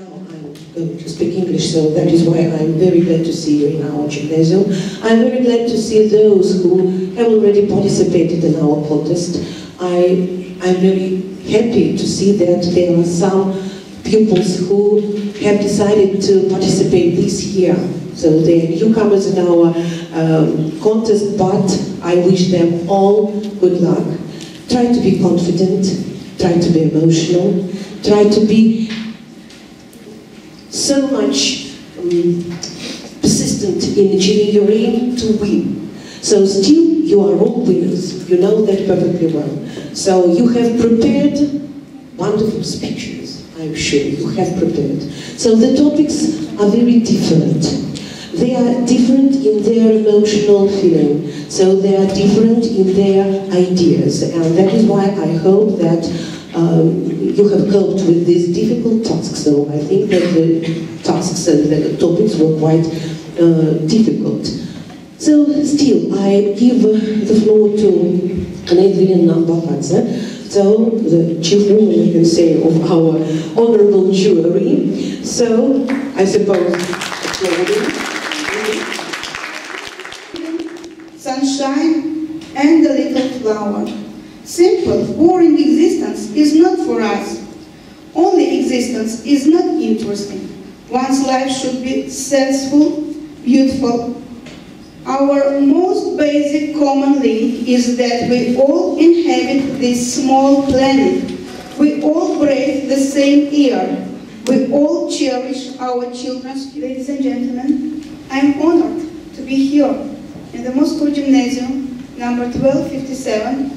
Now I'm going to speak English, so that is why I'm very glad to see you in our gymnasium. I'm very glad to see those who have already participated in our contest. I'm very happy to see that there are some pupils who have decided to participate this year. So they are newcomers in our contest, but I wish them all good luck. Try to be confident, try to be emotional, try to be so much persistent in achieving your aim to win. So still you are all winners, you know that perfectly well. So you have prepared wonderful speeches, I'm sure you have prepared. So the topics are very different. They are different in their emotional feeling, so they are different in their ideas, and that is why I hope that you have coped with these difficult tasks. So I think that the tasks and the topics were quite difficult. So still, I give the floor to Annette Bafadze, so the chief woman, you can say, of our honorable jury. So I suppose sunshine and a little flower. Simple, boring existence is not for us. Only existence is not interesting. One's life should be sensible, beautiful. Our most basic common link is that we all inhabit this small planet. We all breathe the same air. We all cherish our children's. Ladies and gentlemen, I am honored to be here in the Moscow Gymnasium, number 1257.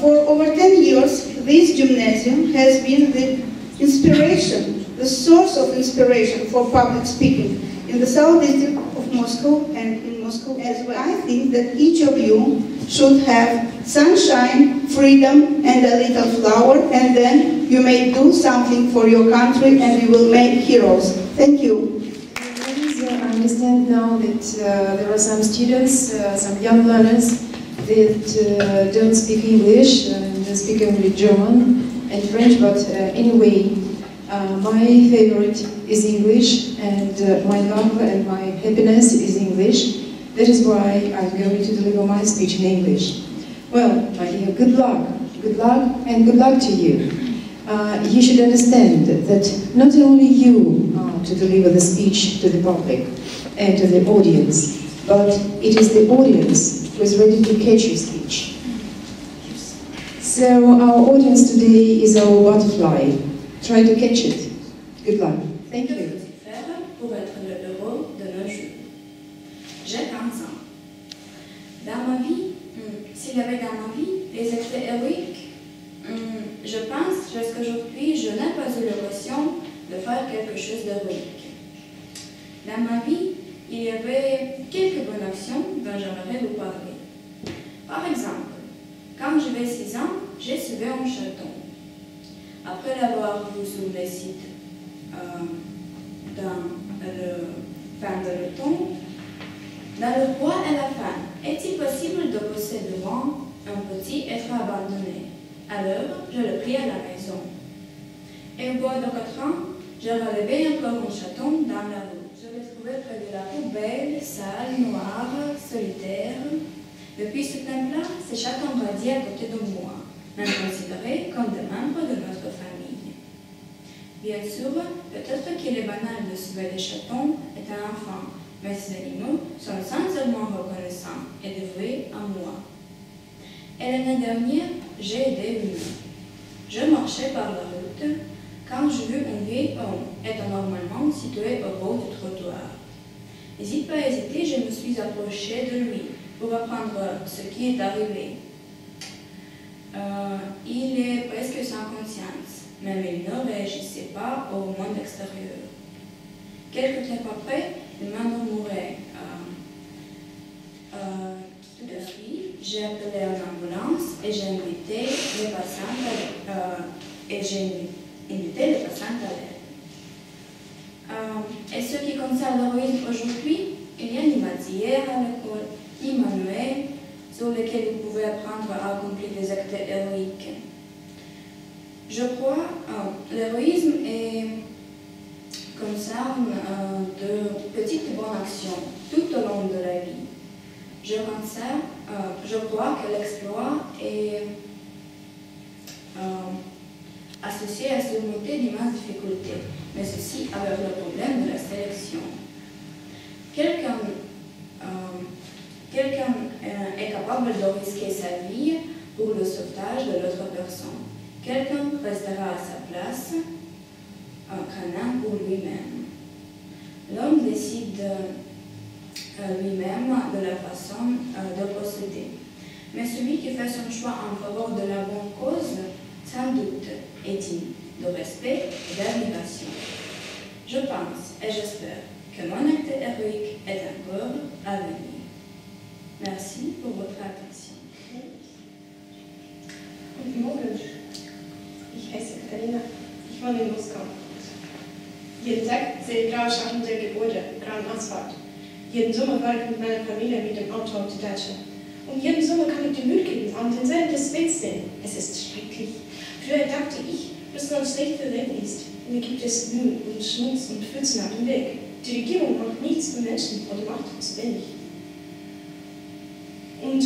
For over 10 years, this gymnasium has been the inspiration, the source of inspiration for public speaking in the South District of Moscow and in Moscow as well. I think that each of you should have sunshine, freedom, and a little flower, and then you may do something for your country and you will make heroes. Thank you. I understand now that there are some students, some young learners that don't speak English, they speak only German and French, but anyway, my favorite is English, and my love and my happiness is English. That is why I'm going to deliver my speech in English. Well, my dear, good luck, and good luck to you. You should understand that not only you are to deliver the speech to the public and to the audience, but it is the audience who is ready to catch your speech. So our audience today is our butterfly. Try to catch it. Good luck. Thank you. Que faut-il faire pour être le héros de nos jours? J'ai 15 ans. Dans ma vie, s'il y avait dans ma vie des excès héroïques, je pense jusqu'aujourd'hui, je n'ai pas eu l'occasion de faire quelque chose d'héroïque. Dans ma vie, il y avait quelques bonnes actions dont j'aimerais vous parler. Par exemple, quand j'avais 6 ans, j'ai sauvé un chaton. Après l'avoir vu sur les sites dans le fin de l'automne, dans le roi et la femme, est-il possible de posséder devant un petit être abandonné? Alors, je le pris à la maison. Et au bout de 4 ans, j'ai relevé encore un chaton dans la rue. Je l'ai trouvé près de la poubelle, sale, noire, solitaire. Depuis ce temps-là, ce chaton grandit à côté de moi, même considéré comme des membres de notre famille. Bien sûr, peut-être qu'il est banal de sauver des chatons étant enfant, mais ces animaux sont sincèrement reconnaissants et dévoués à moi. Et l'année dernière, j'ai aidé une main. Je marchais par la route quand j'ai vu un vieil homme étant normalement situé au bord du trottoir. N'hésite pas à hésiter, je me suis approchée de lui pour apprendre ce qui est arrivé. Il est presque sans conscience, même il ne réagissait pas au monde extérieur. Quelque temps après, il m'a murmuré. Tout de suite, j'ai appelé une ambulance et j'ai invité les patients à l'aide. Et ce qui concerne l'héroïsme aujourd'hui, il y a ni matière à l'école, ni manuel sur lesquels vous pouvez apprendre à accomplir des actes héroïques. Je crois que l'héroïsme est action tout au long de la vie. Je crois que l'exploit est associé à surmonter d'immenses difficultés, mais aussi avec le problème de la sélection. Quelqu'un est capable de risquer sa vie pour le sauvetage de l'autre personne. Quelqu'un restera à sa place, qu'un pour lui-même. L'homme décide lui-même de la façon de procéder. Mais celui qui fait son choix en faveur de la bonne cause, sans doute, est digne de respect et d'admiration. Je pense et j'espère que mon acte héroïque est encore à venir. Merci pour votre attention. Guten Morgen. Ich heiße Katharina. Ich wohne in Moskau. Jeden Tag sehe ich graue Schatten der Gebäude, grauen Asphalt. Jeden Sommer fahre ich mit meiner Familie mit dem Auto auf die Datsche. Und jeden Sommer kann ich die Müllkippen an den Seiten des Wegs sehen. Es ist schrecklich. Früher dachte ich, dass man schlecht für Leben ist. Und hier gibt es Müll und Schmutz und Pfützen auf dem Weg. Die Regierung macht nichts für Menschen oder macht zu wenig. Und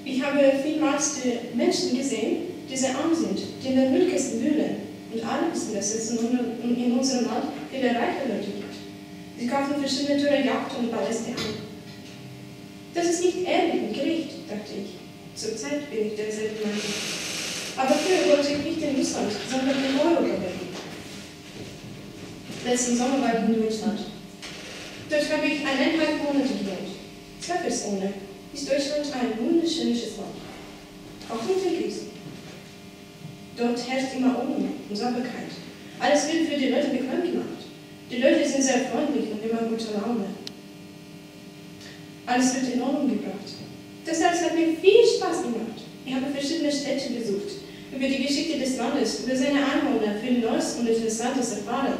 ich habe vielmals die Menschen gesehen, die sehr arm sind, die in den Müllkästen wühlen. Und alle wissen, dass es in unserem Land viele reiche Leute gibt. Sie kaufen verschiedene teure Yachten und Paläste an. Das ist nicht ehrlich und gerecht, dachte ich. Zurzeit bin ich derselben Meinung. Aber früher wollte ich nicht in Russland, sondern in Europa leben. Letzten Sommer war ich in Deutschland. Dort habe ich 1,5 Monate gewohnt. Zweifelsohne ist Deutschland ein wunderschönes Land. Auch nicht vergessen. Dort herrscht immer Ordnung und Sauberkeit. Alles wird für die Leute bequem gemacht. Die Leute sind sehr freundlich und immer guter Laune. Alles wird in Ordnung gebracht. Das alles hat mir viel Spaß gemacht. Ich habe verschiedene Städte besucht, über die Geschichte des Landes, über seine Einwohner, viel Neues und Interessantes erfahren,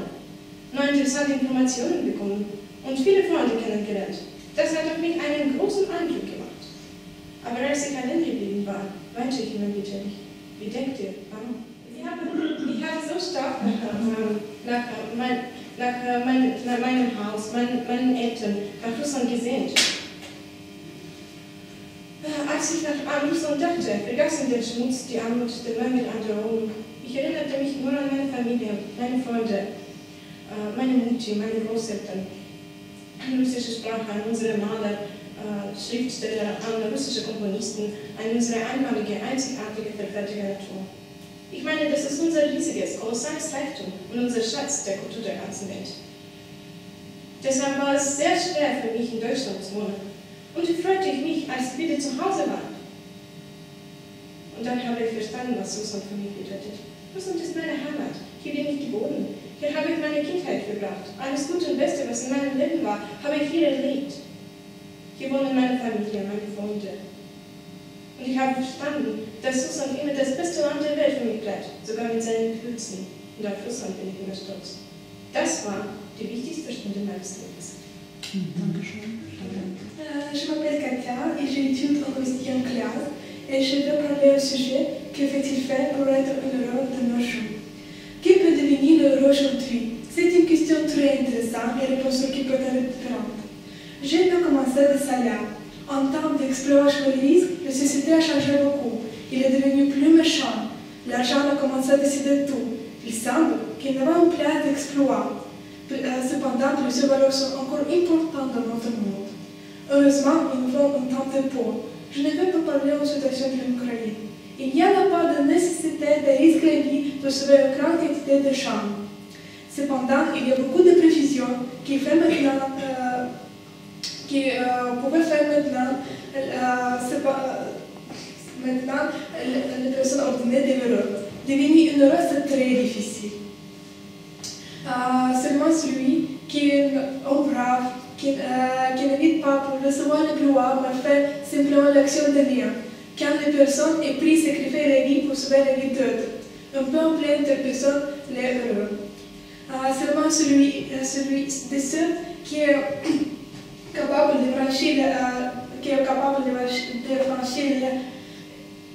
neue interessante Informationen bekommen und viele Freunde kennengelernt. Das hat auf mich einen großen Eindruck gemacht. Aber als ich allein geblieben war, weinte ich immer bitterlich. Wie denkt ihr, warum? Ich habe so stark nach meinem Haus, meinen Eltern, nach Russland gesehnt. Als ich an Russland dachte, vergaß der Schmutz, die Armut, der Mangel an der Ordnung. Ich erinnerte mich nur an meine Familie, meine Freunde, meine Mutti, meine Großeltern, an russische Sprache, an unsere Maler, Schriftsteller, an russische Komponisten, an unsere einmalige, einzigartige, vielfältige Natur. Ich meine, das ist unser riesiges, kolossales Reichtum und unser Schatz der Kultur der ganzen Welt. Deshalb war es sehr schwer für mich, in Deutschland zu wohnen. Und wie freute ich mich, als ich wieder zu Hause war. Und dann habe ich verstanden, was Russland für mich bedeutet. Russland ist meine Heimat. Hier bin ich geboren. Hier habe ich meine Kindheit verbracht. Alles Gute und Beste, was in meinem Leben war, habe ich hier erlebt. Hier wohnen meine Familie, meine Freunde. Und ich habe verstanden, dass Russland immer das beste Land der Welt für mich bleibt, sogar mit seinen Gewürzen. Und auf Russland bin ich immer stolz. Das war die wichtigste Stunde meines Lebens. Dankeschön. Je m'appelle Katia et j'étudie en linguistique en classe et je vais parler au sujet que fait-il faire pour être une heureux de nos jours. Que peut devenir l'heureux aujourd'hui? C'est une question très intéressante et réponse qui peut être différente. Je peux commencer de celle-là. En temps d'exploration, la société a changé beaucoup. Il est devenu plus méchant. L'argent a commencé à décider tout. Il semble qu'il n'y a pas une place d'exploit. Cependant, plusieurs valeurs sont encore importantes dans notre monde. Heureusement, nous vivons un temps de paix. Je ne vais pas parler de la situation de l'Ukraine. Il n'y a pas de nécessité de risquer la vie de sauver une grande quantité de champs. Cependant, il y a beaucoup de prévisions qui pouvaient faire maintenant les personnes ordinaires devenir une heure, c'est très difficile. Seulement celui qui est un brave, qui n'évite pas pour recevoir la gloire, mais fait simplement l'action de rien. Quand les personnes est pris sacrifier la vie pour sauver la vie d'autres, on peut appeler une personne les heureux. Seulement celui de ceux qui est capable de franchir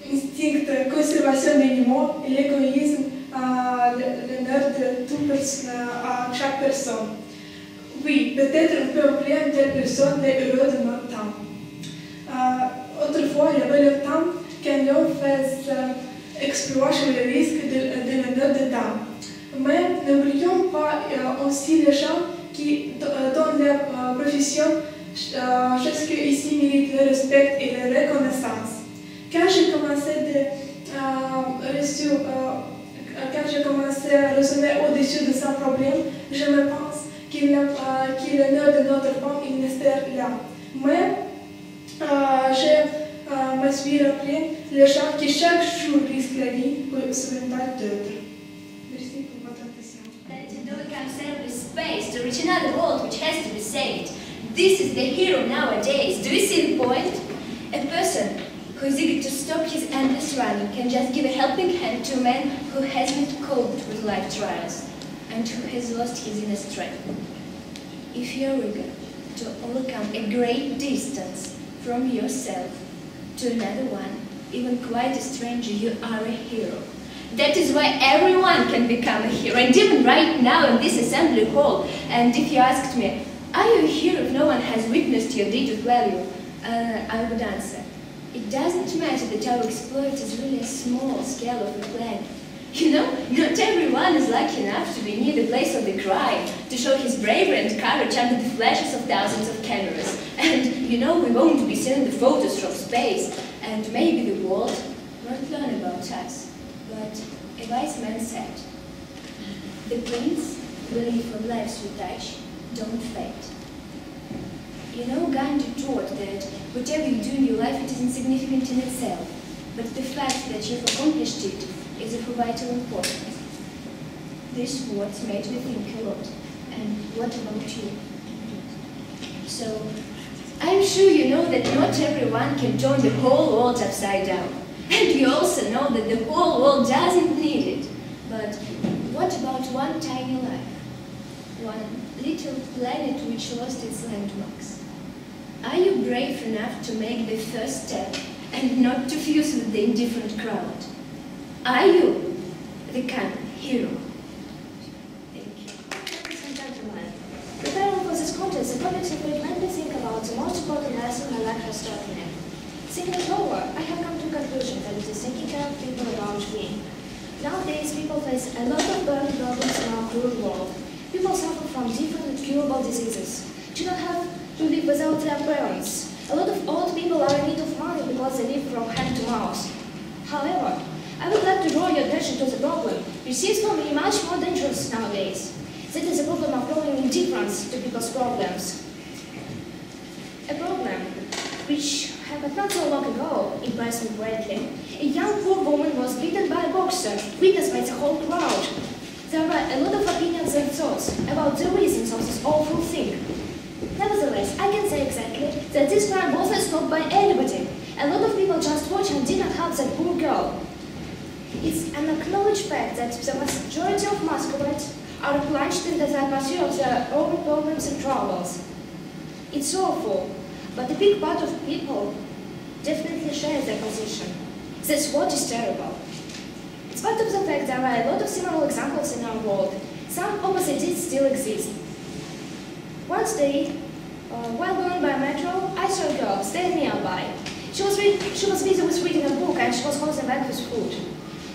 l'instinct de conservation des animaux et l'égoïsme, l'honneur de à chaque personne. Oui, peut-être on peut appeler une telle personne l'heureux de notre temps. Autrefois, il y avait le temps qu'un homme fasse exploit sur le risque de l'honneur de dame. Mais n'oublions pas aussi les gens qui, dans leur profession, jusqu'ici méritent le respect et la reconnaissance. Quand j'ai commencé à raisonner au-dessus de ce problème, je me pense qu'il l'honneur de notre femme il ne sert là. Mais je me suis rappelé les gens qui chaque jour risquent la vie pour sauvetage d'autres. Merci pour votre attention. That to overcome self-space to reach another world which has to be saved. This is the hero nowadays. Do you see the point? A person who is eager to stop his endless running can just give a helping hand to a man who hasn't coped with life trials and who has lost his inner strength. If you are eager to overcome a great distance from yourself to another one, even quite a stranger, you are a hero. That is why everyone can become a hero, and even right now in this assembly hall. And if you asked me, are you a hero if no one has witnessed your deed of value? I would answer, it doesn't matter that our exploit is really a small scale of a plan. You know, not everyone is lucky enough to be near the place of the crime, to show his bravery and courage under the flashes of thousands of cameras. And, you know, we won't be seeing the photos from space, and maybe the world won't learn about us. But a wise man said, the prints we leave from lives we touch don't fade. You know, Gandhi taught that whatever you do in your life, it is insignificant in itself, but the fact that you've accomplished it is of vital importance. These words made me think a lot. And what about you? So, I'm sure you know that not everyone can turn the whole world upside down. And you also know that the whole world doesn't need it. But what about one tiny life? One little planet which lost its landmarks? Are you brave enough to make the first step and not to fuse with the indifferent crowd? Are you the kind of hero? Thank you. Ladies and gentlemen, preparing for this contest, the committee made me think about the most important lesson my life has taught me. Thinking it over, I have come to the conclusion that it is taking care of people around me. Nowadays, people face a lot of burning problems in our cruel world. People suffer from different incurable diseases. Children have to live without their parents. A lot of old people are in need of money because they live from hand to mouth. However, I would like to draw your attention to the problem, which seems for me much more dangerous nowadays. That is the problem of growing indifference to people's problems. A problem which happened not so long ago impressed me greatly. A young poor woman was beaten by a boxer, witnessed by the whole crowd. There were a lot of opinions and thoughts about the reasons of this awful thing. Nevertheless, I can say exactly that this crime wasn't stopped by anybody. A lot of people just watched and did not help that poor girl. It's an acknowledged fact that the majority of masquerades are plunged into the pursuit of their own problems and troubles. It's awful, but a big part of people definitely shares their position. That's what is terrible. Despite of the fact there are a lot of similar examples in our world, some opposite deeds still exist. One day, while going by metro, I saw a girl standing nearby. She was busy with reading a book and she was holding a bag with food.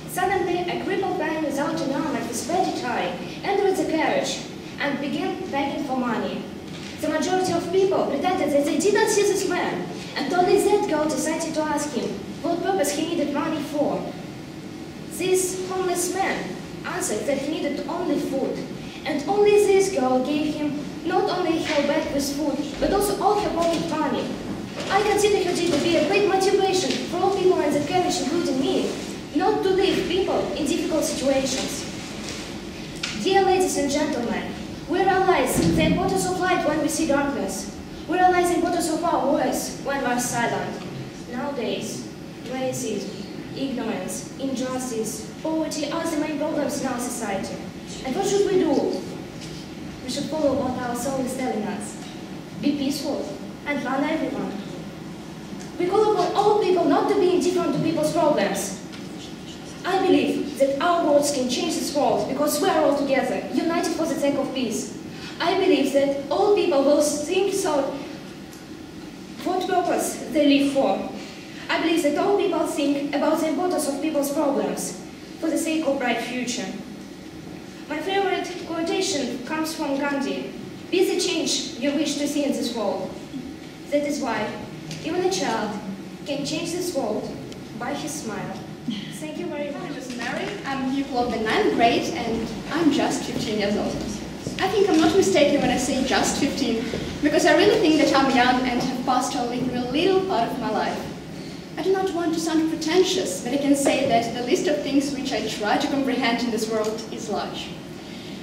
Suddenly, a crippled man without an arm and with faded eye entered the carriage and began begging for money. The majority of people pretended that they did not see this man, and only that girl decided to ask him what purpose he needed money for. This homeless man answered that he needed only food, and only this girl gave him not only her bag with food, but also all her pocket money. I consider her deed to be a great motivation for all people in the carriage, including me, not to leave people in difficult situations. Dear ladies and gentlemen, we realize the importance of light when we see darkness. We realize the importance of our voice when we are silent. Nowadays, racism, ignorance, injustice, poverty are the main problems in our society. And what should we do? We should follow what our soul is telling us. Be peaceful and love everyone. We call upon all people not to be indifferent to people's problems. I believe that our words can change this world because we are all together, united for the sake of peace. I believe that all people will think so what purpose they live for. I believe that all people think about the importance of people's problems for the sake of bright future. My favorite quotation comes from Gandhi: "Be the change you wish to see in this world." That is why even a child can change this world by his smile. Thank you very much. My name is Mary. I'm a pupil of the 9th grade and I'm just 15 years old. I think I'm not mistaken when I say just 15, because I really think that I'm young and have passed only through a little part of my life. I do not want to sound pretentious, but I can say that the list of things which I try to comprehend in this world is large.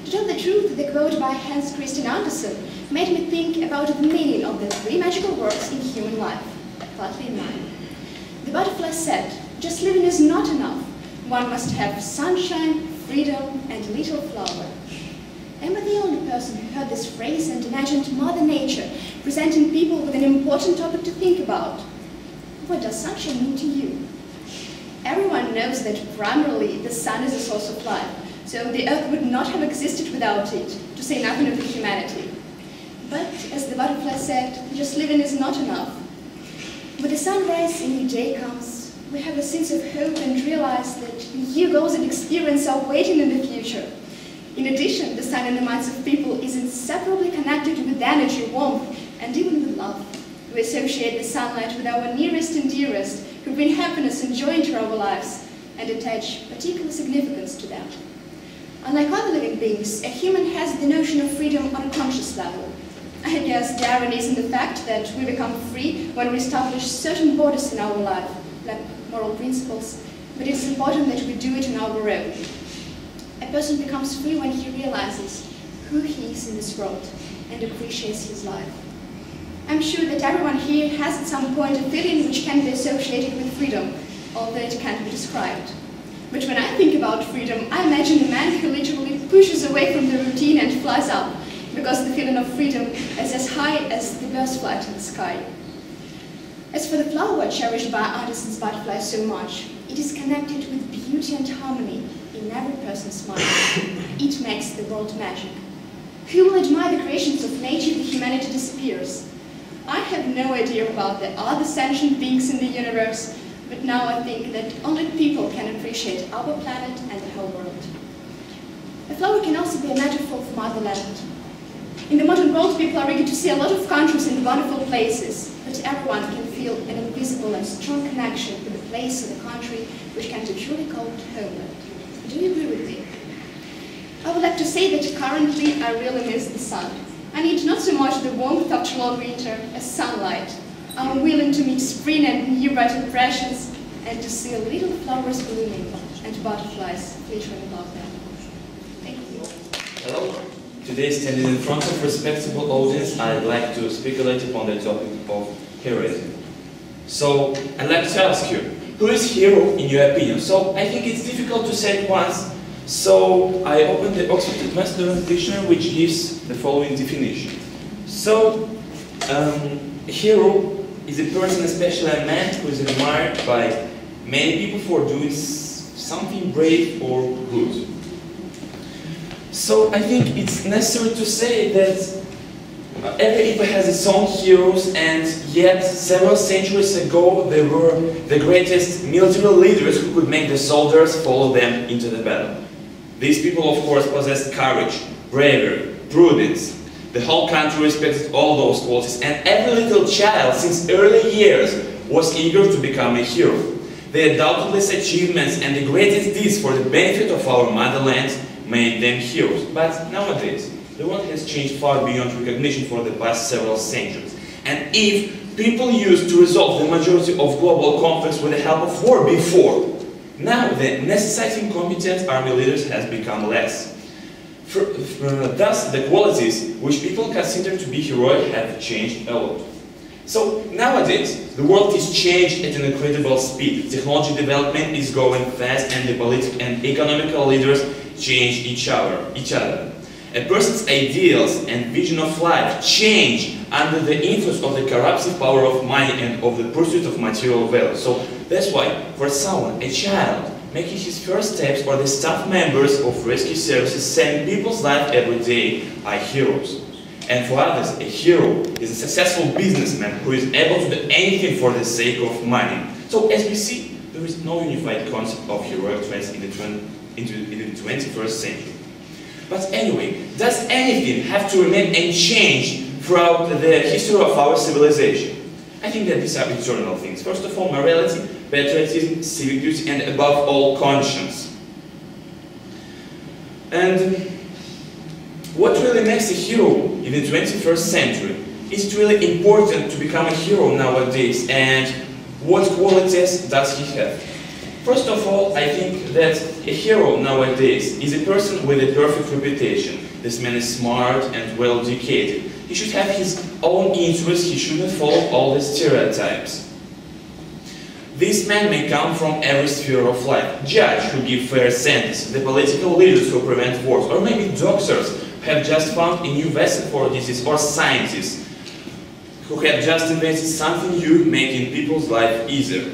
To tell the truth, the quote by Hans Christian Andersen made me think about the meaning of the 3 magical words in human life, partly in mine. The butterfly said, "Just living is not enough. One must have sunshine, freedom, and little flower." Am I the only person who heard this phrase and imagined Mother Nature presenting people with an important topic to think about? What does sunshine mean to you? Everyone knows that primarily the sun is a source of life, so the earth would not have existed without it, to say nothing of the humanity. But, as the butterfly said, just living is not enough. With the sunrise, a new day comes. We have a sense of hope and realize that new goals and experience are waiting in the future. In addition, the sun in the minds of people is inseparably connected with energy, warmth, and even with love. We associate the sunlight with our nearest and dearest, who bring happiness and joy into our lives, and attach particular significance to them. Unlike other living beings, a human has the notion of freedom on a conscious level. I guess the irony is in the fact that we become free when we establish certain borders in our life, like moral principles, but it's important that we do it on our own. A person becomes free when he realizes who he is in this world and appreciates his life. I'm sure that everyone here has at some point a feeling which can be associated with freedom, although it can't be described. But when I think about freedom, I imagine a man who literally pushes away from the routine and flies up, because the feeling of freedom is as high as the bird's flight in the sky. As for the flower cherished by Andersen's butterfly so much, it is connected with beauty and harmony in every person's mind. It makes the world magic. Who will admire the creations of nature if humanity disappears? I have no idea about the other sentient beings in the universe, but now I think that only people can appreciate our planet and the whole world. A flower can also be a metaphor for motherland. In the modern world, people are eager to see a lot of countries and wonderful places, but everyone can feel an invisible and strong connection with the place or the country which can be truly called homeland. Do you agree with me? I would like to say that currently I really miss the sun. I need not so much the warmth after long winter as sunlight. I'm willing to meet spring and new bright impressions and to see little flowers blooming and butterflies flittering above them. Thank you. Hello. Today, standing in front of a respectable audience, I'd like to speculate upon the topic of heroism. So, I'd like to ask you, who is hero in your opinion? So, I think it's difficult to say it once, so I opened the Oxford Advanced Dictionary, which gives the following definition. So, a hero is a person, especially a man, who is admired by many people for doing something brave or good. So I think it's necessary to say that every epoch has its own heroes, and yet several centuries ago there were the greatest military leaders who could make the soldiers follow them into the battle. These people, of course, possessed courage, bravery, prudence. The whole country respected all those qualities, and every little child since early years was eager to become a hero. Their doubtless achievements and the greatest deeds for the benefit of our motherland made them heroes. But nowadays, the world has changed far beyond recognition for the past several centuries. And if people used to resolve the majority of global conflicts with the help of war before, now the necessitating competent army leaders has become less. Thus, the qualities which people consider to be heroic have changed a lot. So nowadays, the world is changed at an incredible speed. Technology development is going fast, and the political and economical leaders change each other. A person's ideals and vision of life change under the influence of the corruptive power of money and of the pursuit of material value. So that's why, for someone, a child, making his first steps, or the staff members of rescue services saving people's life every day are heroes. And for others, a hero is a successful businessman who is able to do anything for the sake of money. So as we see, there is no unified concept of heroic traits in the 21st century. But anyway, does anything have to remain unchanged throughout the history of our civilization? I think that these are eternal things. First of all, morality, patriotism, civic duty, and above all, conscience. And what really makes a hero in the 21st century? Is it really important to become a hero nowadays? And what qualities does he have? First of all, I think that a hero nowadays is a person with a perfect reputation. This man is smart and well educated. He should have his own interests, he shouldn't follow all the stereotypes. This man may come from every sphere of life. Judge who give fair sentences, the political leaders who prevent wars, or maybe doctors who have just found a new vaccine for a disease, or scientists who have just invented something new, making people's life easier.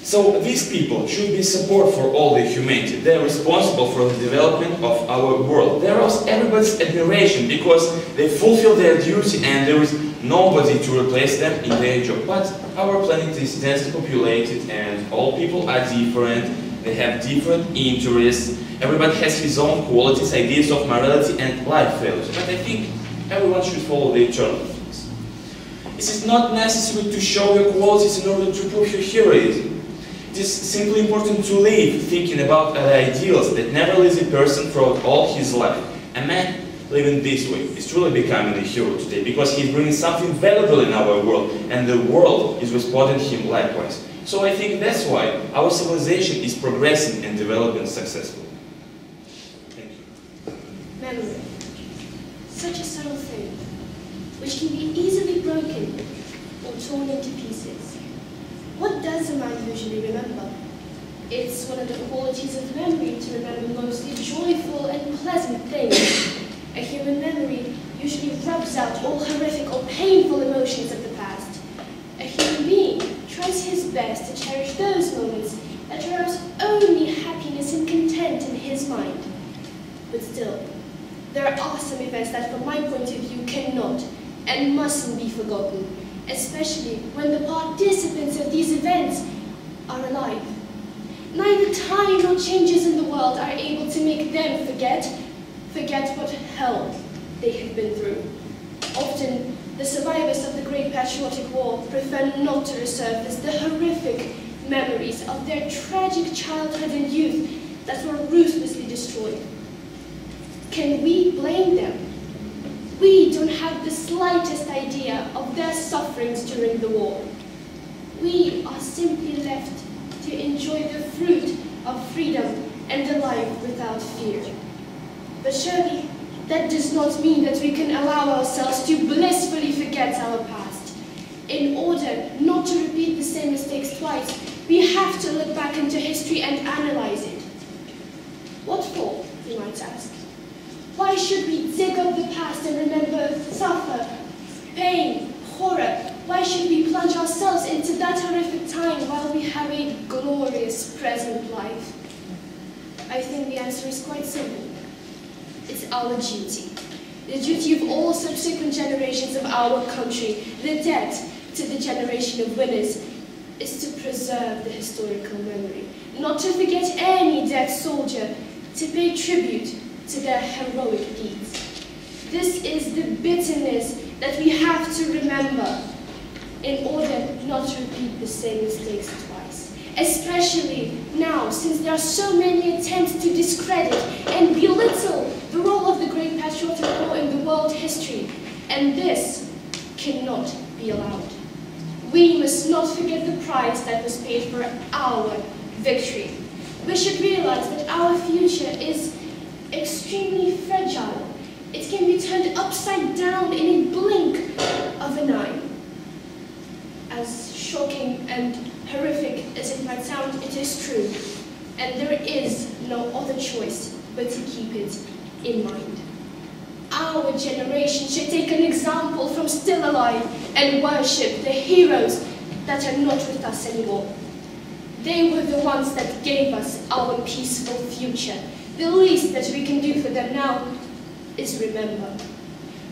So these people should be support for all the humanity. They are responsible for the development of our world. They arouse everybody's admiration because they fulfill their duty and there is nobody to replace them in their job. But our planet is densely populated and all people are different. They have different interests. Everybody has his own qualities, ideas of morality and life values. But I think everyone should follow the eternal things. It is not necessary to show your qualities in order to prove your heroism. It is simply important to live thinking about ideals that never leaves a person throughout all his life. A man living this way is truly becoming a hero today because he is bringing something valuable in our world and the world is responding to him likewise. So I think that's why our civilization is progressing and developing successfully. Thank you. Memory. Such a subtle thing, which can be easily broken or torn into pieces. What does a man usually remember? It's one of the qualities of memory to remember mostly joyful and pleasant things. A human memory usually rubs out all horrific or painful emotions of the past. A human being tries his best to cherish those moments that arouse only happiness and content in his mind. But still, there are some events that from my point of view cannot and mustn't be forgotten, especially when the participants of these events are alive. Neither time nor changes in the world are able to make them forget what hell they have been through. Often, the survivors of the Great Patriotic War prefer not to resurface the horrific memories of their tragic childhood and youth that were ruthlessly destroyed. Can we blame them? We don't have the slightest idea of their sufferings during the war. We are simply left to enjoy the fruit of freedom and a life without fear. But surely, that does not mean that we can allow ourselves to blissfully forget our past. In order not to repeat the same mistakes twice, we have to look back into history and analyze it. What for, you might ask? Why should we dig up the past and remember suffer, pain, horror? Why should we plunge ourselves into that horrific time while we have a glorious present life? I think the answer is quite simple. It's our duty. The duty of all subsequent generations of our country, the debt to the generation of winners, is to preserve the historical memory, not to forget any dead soldier, to pay tribute to their heroic deeds. This is the bitterness that we have to remember in order not to repeat the same mistakes twice. Especially now, since there are so many attempts to discredit and belittle the role of the Great Patriotic War in the world history, and this cannot be allowed. We must not forget the price that was paid for our victory. We should realize that our future is extremely fragile. It can be turned upside down in a blink of an eye. As shocking and horrific as it might sound, it is true. And there is no other choice but to keep it in mind. Our generation should take an example from still alive and worship the heroes that are not with us anymore. They were the ones that gave us our peaceful future. The least that we can do for them now is remember.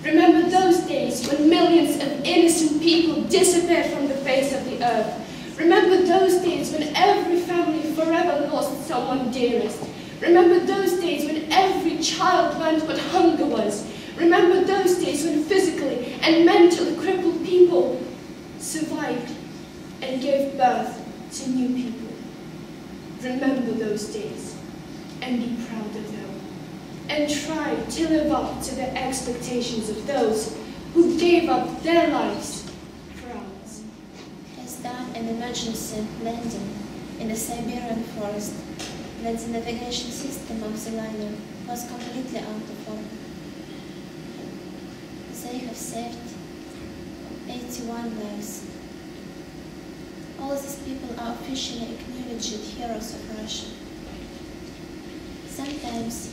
Remember those days when millions of innocent people disappeared from the face of the earth. Remember those days when every family forever lost someone dearest. Remember those days when every child learned what hunger was. Remember those days when physically and mentally crippled people survived and gave birth to new people. Remember those days and be proud of them. And try to live up to the expectations of those who gave up their lives for ours. Has done an emergency landing in the Siberian forest that the navigation system of the liner was completely out of order. They have saved 81 lives. All these people are officially acknowledged heroes of Russia. Sometimes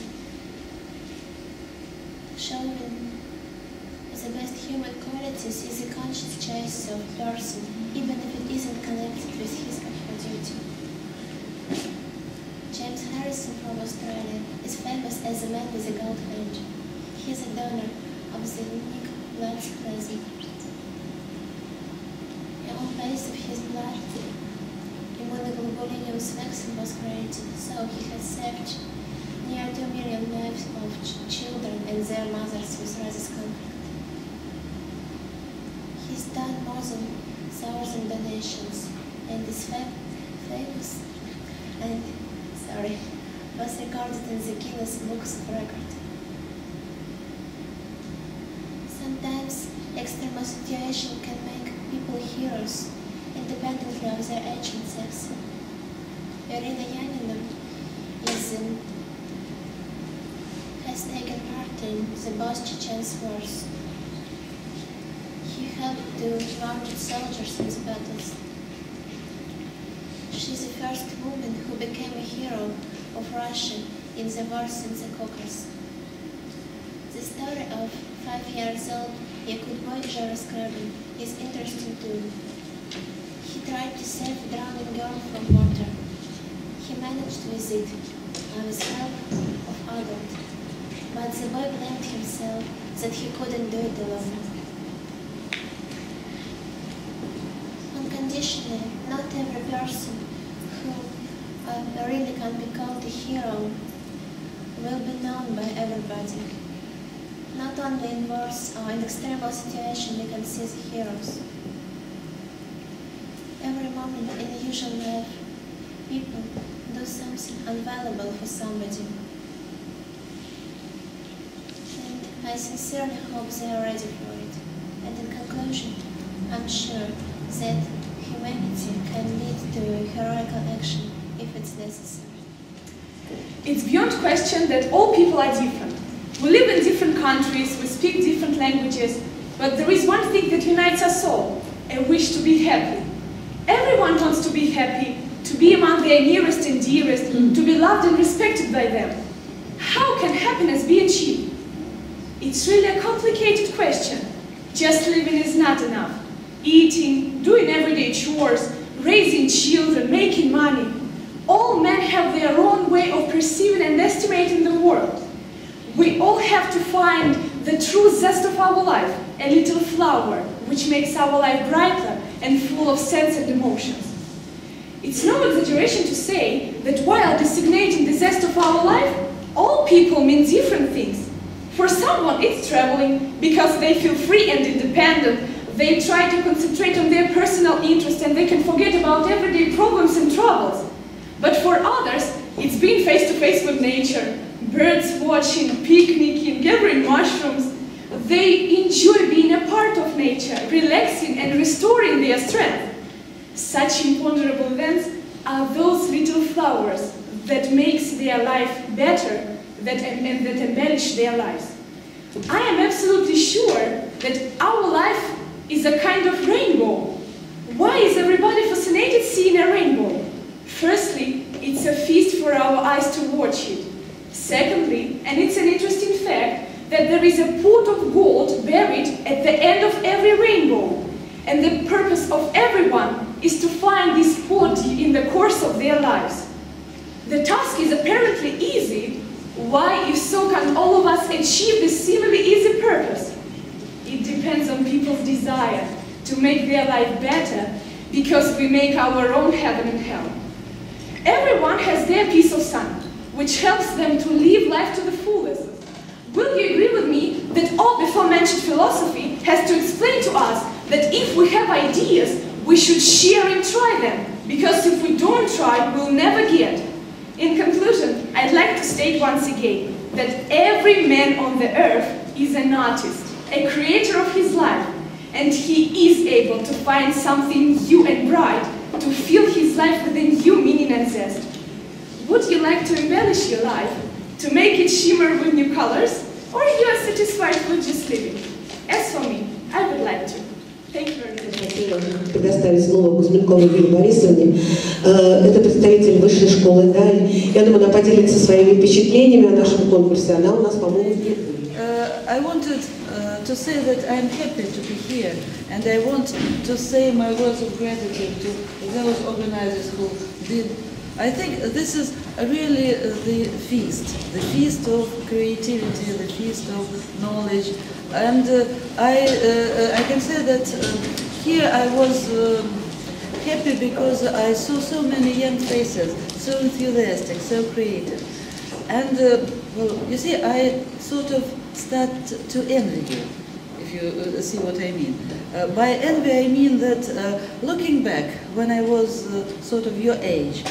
showing the best human qualities is a conscious choice of a person, even if it isn't connected with his or her duty. James Harrison from Australia is famous as a man with a gold hand. He is a donor of the unique blood plasma. On the base of his blood, immunoglobulinous vaccine was created, so he has saved near 2 million lives of children and their mothers with rhesus conflict. He's done more than 1,000 donations and is famous and was recorded in the Guinness Books of Record. Sometimes extreme situation can make people heroes independently of their age and sex. Irina Yanina has taken part in the both Chechen wars. He helped the wounded soldiers in the battles. She is the first woman who became a hero of Russia in the wars in the Caucasus. The story of 5-year-old Yakut boy Jaroskrabin is interesting too. He tried to save a drowning girl from water. He managed with it, with help of others, but the boy blamed himself that he couldn't do it alone. Unconditionally, not every person who really can be called a hero will be known by everybody. Not only in wars or in extreme situations we can see the heroes. Every moment in the usual life, people do something invaluable for somebody. And I sincerely hope they are ready for it. And in conclusion, I'm sure that humanity can lead to heroical action if it's necessary. It's beyond question that all people are different. We live in different countries, we speak different languages, but there is one thing that unites us all, a wish to be happy. Everyone wants to be happy, to be among their nearest and dearest, to be loved and respected by them. How can happiness be achieved? It's really a complicated question. Just living is not enough. Eating, doing everyday chores, raising children, making money. All men have their own way of perceiving and estimating the world. We all have to find the true zest of our life, a little flower, which makes our life brighter and full of sense and emotions. It's no exaggeration to say that while designating the zest of our life, all people mean different things. For someone, it's traveling because they feel free and independent. They try to concentrate on their personal interests and they can forget about everyday problems and troubles. But for others, it's being face-to-face with nature, birds watching, picnicking, gathering mushrooms. They enjoy being a part of nature, relaxing and restoring their strength. Such imponderable events are those little flowers that makes their life better and that embellish their lives. I am absolutely sure that our life is a kind of rainbow. Why is everybody fascinated seeing a rainbow? Firstly, it's a feast for our eyes to watch it. Secondly, and it's an interesting fact, that there is a pot of gold buried at the end of every rainbow. And the purpose of everyone is to find this pot in the course of their lives. The task is apparently easy, Why, if so, can all of us achieve this seemingly easy purpose? It depends on people's desire to make their life better, because we make our own heaven and hell. Everyone has their piece of sun, which helps them to live life to the fullest. Will you agree with me that all before-mentioned philosophy has to explain to us that if we have ideas, we should share and try them, because if we don't try, we'll never get. In conclusion, I'd like to state once again that every man on the earth is an artist, a creator of his life, and he is able to find something new and bright, to fill his life with a new meaning and zest. Would you like to embellish your life, to make it shimmer with new colors, or you are satisfied with just living? As for me, I would like to. Thank you very much. Предоставить слово Кузьменковой Юлии Борисовне. Это представитель высшей школы, да, я думаю, она поделится своими впечатлениями о нашем конкурсе. Она у нас, по-моему, I wanted to say that I'm happy to be here, and I want to say my words of gratitude to those organizers who did. I think this is really the feast of creativity, the feast of knowledge, and I can say that here I was happy because I saw so many young faces, so enthusiastic, so creative, and well, you see, I sort of start to envy you, if you see what I mean. By envy I mean that looking back, when I was sort of your age,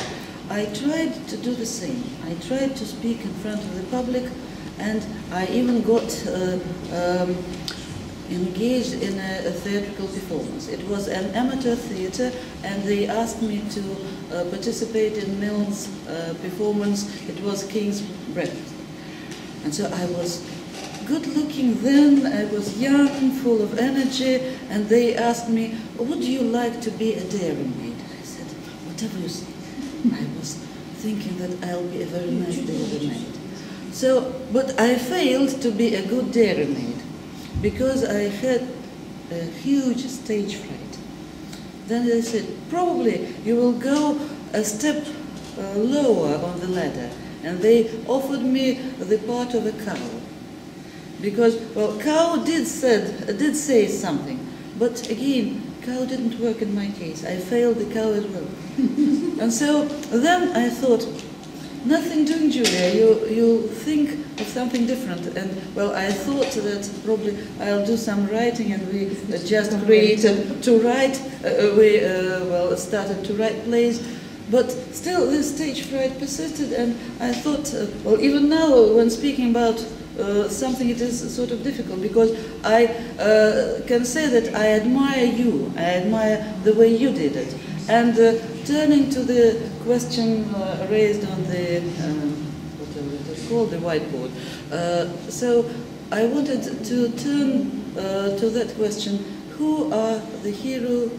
I tried to do the same. I tried to speak in front of the public, and I even got engaged in a theatrical performance. It was an amateur theater, and they asked me to participate in Milne's performance. It was King's Breakfast. And so I was good looking then, I was young, full of energy, and they asked me, would you like to be a dairymaid? I said, whatever you say. I was thinking that I'll be a very nice dairymaid. So, but I failed to be a good dairymaid because I had a huge stage fright. Then they said, probably you will go a step lower on the ladder. And they offered me the part of a cow. Because, well, cow did say something, but again, cow didn't work in my case. I failed the cow as well. And so then I thought, nothing doing, Julia, you think of something different. And, well, I thought that probably I'll do some writing, and we just created to write, well, started to write plays. But still, this stage fright persisted, and I thought, well, even now, when speaking about something, it is sort of difficult, because I can say that I admire you, I admire the way you did it. And turning to the question raised on the, whatever it is called, the whiteboard, so I wanted to turn to that question, who are the hero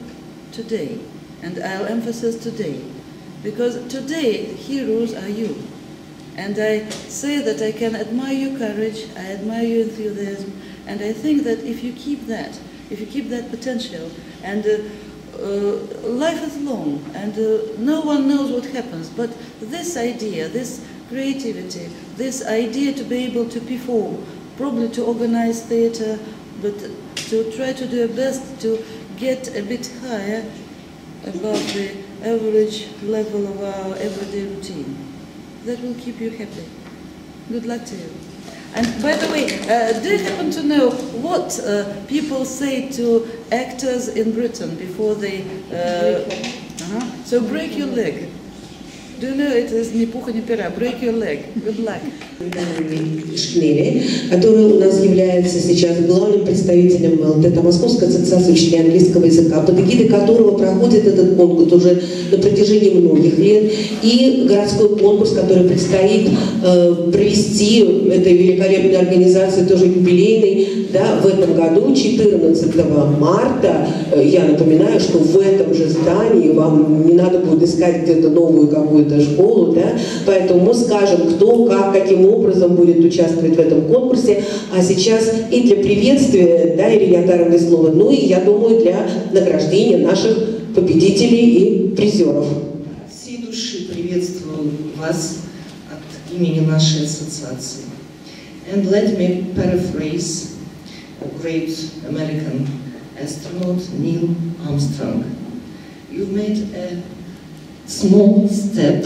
today? And I'll emphasize today. Because today, heroes are you. And I say that I can admire your courage, I admire your enthusiasm, and I think that if you keep that potential, and life is long, and no one knows what happens, but this idea, this creativity, this idea to be able to perform, probably to organize theater, but to try to do our best to get a bit higher above the average level of our everyday routine. That will keep you happy. Good luck to you. And by the way, do you happen to know what people say to actors in Britain before they... So break your leg. Do you know it is ни пуха, ни пера? Break your leg. Good luck. Который у нас является сейчас главным представителем ЛТТ Московской ассоциации учителей английского языка, под эгидой которого проходит этот конкурс уже на протяжении многих лет, и городской конкурс, который предстоит провести этой великолепной организации, тоже юбилейной, да, в этом году, 14 марта. Я напоминаю, что в этом же здании вам не надо будет искать где-то новую какую-то школу, да, поэтому мы скажем, кто, как, каким образом будет участвовать в этом конкурсе. А сейчас и для приветствия, да, Ирине Ятаровне слово, ну и, я думаю, для награждения наших победителей и призеров. От всей души приветствую вас от имени нашей ассоциации. And let me paraphrase a great American astronaut, Neil Armstrong. You've made a small step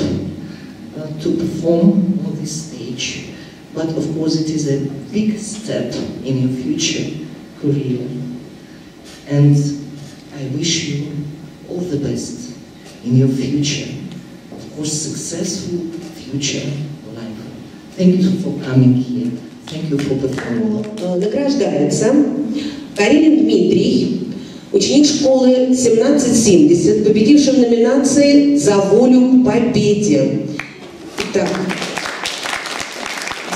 to perform on this stage, but of course it is a big step in your future career. And I wish you all the best in your future, of course successful future life. Thank you for coming here. Thank you for performing. Награждается Карелин Дмитрий, ученик школы 1770, победивший в номинации «За волю к победе». Итак,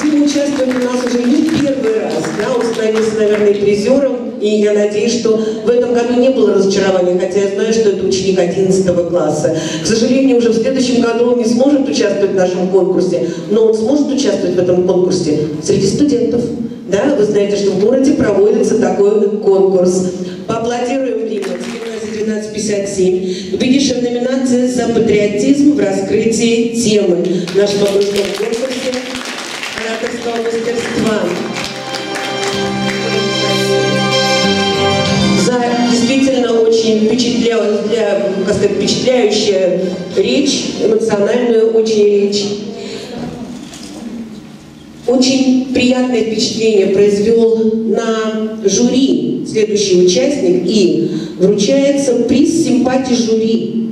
Дима участвует у нас уже не первый раз, да, он становился, наверное, призером, и я надеюсь, что в этом году не было разочарования, хотя я знаю, что это ученик 11 класса. К сожалению, уже в следующем году он не сможет участвовать в нашем конкурсе, но он сможет участвовать в этом конкурсе среди студентов. Да, вы знаете, что в городе проводится такой конкурс. Поаплодируем Диме. 1257, победивший в номинации «За патриотизм в раскрытии темы» в нашем окружном конкурсе ораторского мастерства. За действительно очень впечатляющая речь, эмоциональную очень речь. Очень приятное впечатление произвел на жюри следующий участник, и вручается приз симпатии жюри.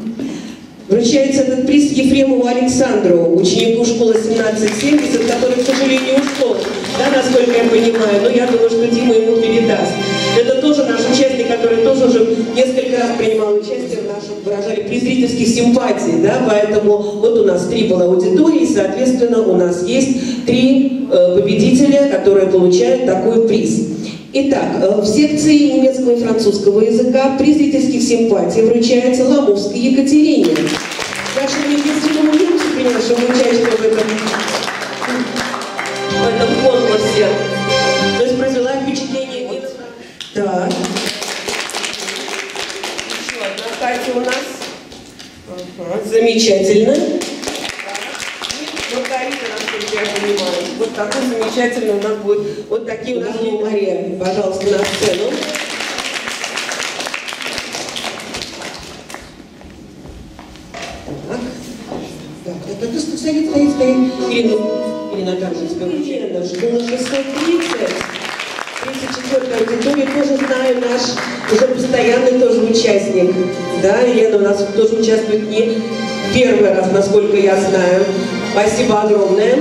Вручается этот приз Ефремову Александру, ученику школы 1770, который, к сожалению, ушел, да, насколько я понимаю, но я думаю, что Дима ему передаст. Это тоже наш участник, который тоже уже несколько раз принимал участие в нашем, выражали приз зрительских симпатий, да, поэтому вот у нас 3 было аудитории, соответственно, у нас есть 3 победителя, которые получают такой приз. Итак, в секции немецкого и французского языка приз зрительских симпатий вручается Ломовской Екатерине. Вашему единственному немцу, принявшему участие в этом конкурсе. То есть произвела впечатление. Так. Еще одна Катя у нас. Ага, замечательно. Маргарита, насколько я понимаю. Вот такой замечательный у нас будет. Вот такие у нас будет. Мария, пожалуйста, на сцену. Так, это стоит. Ирина Каржинская, Елена, школа 630. 34-я аудитория, тоже знаю, наш уже постоянный тоже участник. Да, Елена у нас тоже участвует не первый раз, насколько я знаю. Спасибо огромное.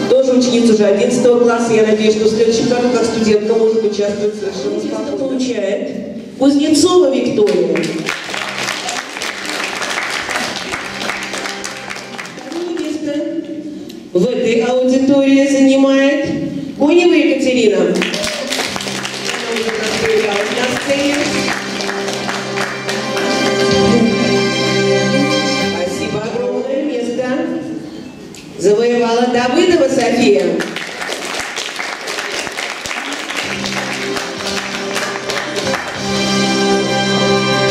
Тоже ученица уже 11 класса. Я надеюсь, что в следующем году как студентка может участвовать совершенно спокойно. Получает Кузнецова Виктория. Второе место в этой аудитории занимает Конева Екатерина. Спасибо, огромное место завоевала Давыдова София.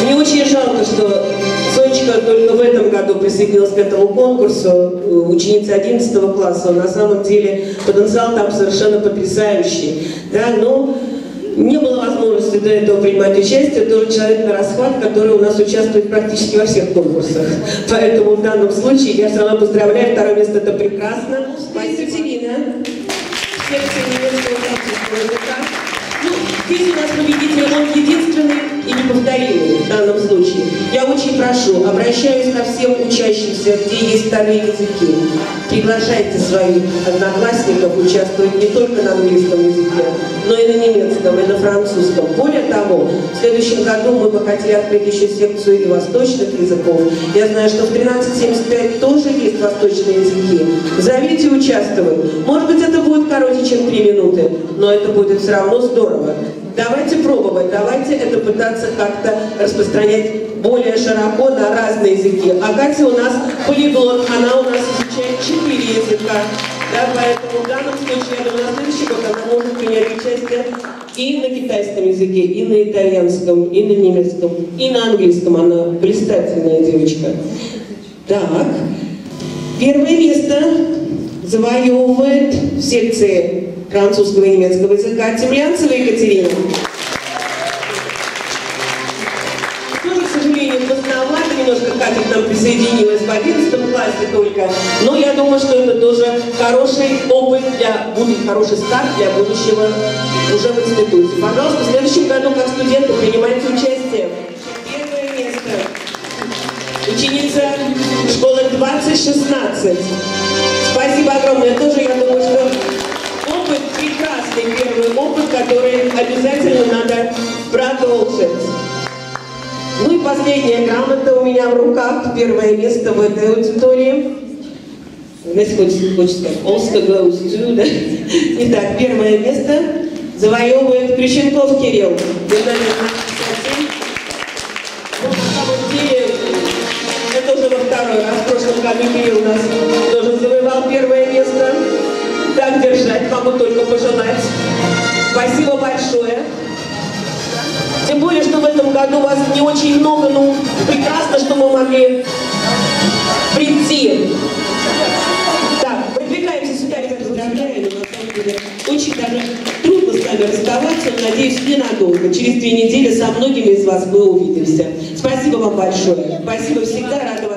Мне очень жалко, что Сонечка только в этом году присоединилась к этому конкурсу, ученица 11 класса. На самом деле потенциал там совершенно потрясающий. Да, но не было возможности до этого принимать участие, тоже человек на расхват, который у нас участвует практически во всех конкурсах. Поэтому в данном случае я все равно поздравляю, второе место это прекрасно. Спасибо, Екатерина. Секция немецкого и французского языка. Ну, здесь у нас победитель, он единственный и неповторимый в данном случае. Я очень прошу, обращаюсь ко всем учащимся, где есть вторые языки. Приглашайте своих одноклассников участвовать не только на английском языке, но и на немецком, и на французском. Более того, в следующем году мы бы хотели открыть еще секцию и восточных языков. Я знаю, что в 1375 тоже есть восточные языки. Зовите участвовать. Может быть, это будет короче, чем 3 минуты, но это будет все равно здорово. Давайте пробовать, давайте это пытаться как-то распространять более широко на разные языки. А Катя у нас полиглот, она у нас изучает 4 языка. Да, поэтому в данном случае, я думаю, на следующий год она может принять участие и на китайском языке, и на итальянском, и на немецком, и на английском. Она блистательная девочка. Так, первое место завоевывает в секции французского и немецкого языка Темлянцева Екатерина. Тоже, к сожалению, поздновато, немножко Катя к нам присоединилась в 11 классе только, но я думаю, что это тоже хороший опыт хороший старт для будущего уже в институте. Пожалуйста, в следующем году как студенты принимайте участие. Первое место. Ученица школы 2016. Спасибо огромное. Тоже, я думаю, что опыт прекрасный, первый опыт, который обязательно надо продолжить. Ну и последняя грамота у меня в руках. Первое место в этой аудитории. Знаете, хочется сказать, Oscar goes to, да? Итак, первое место завоевывает Крюченков Кирилл. Ну, на самом деле, это уже во второй раз. В прошлом году Кирилл у нас тоже завоевал первое место. Так держать, могу только пожелать. Спасибо большое. Тем более, что в этом году вас не очень много, но прекрасно, что мы могли прийти. Так, продвигаемся сюда, ребята, поздравляю, но на самом деле очень даже трудно с вами расставаться, надеюсь, ненадолго. Через 2 недели со многими из вас мы увидимся. Спасибо вам большое. Спасибо, всегда рада вас.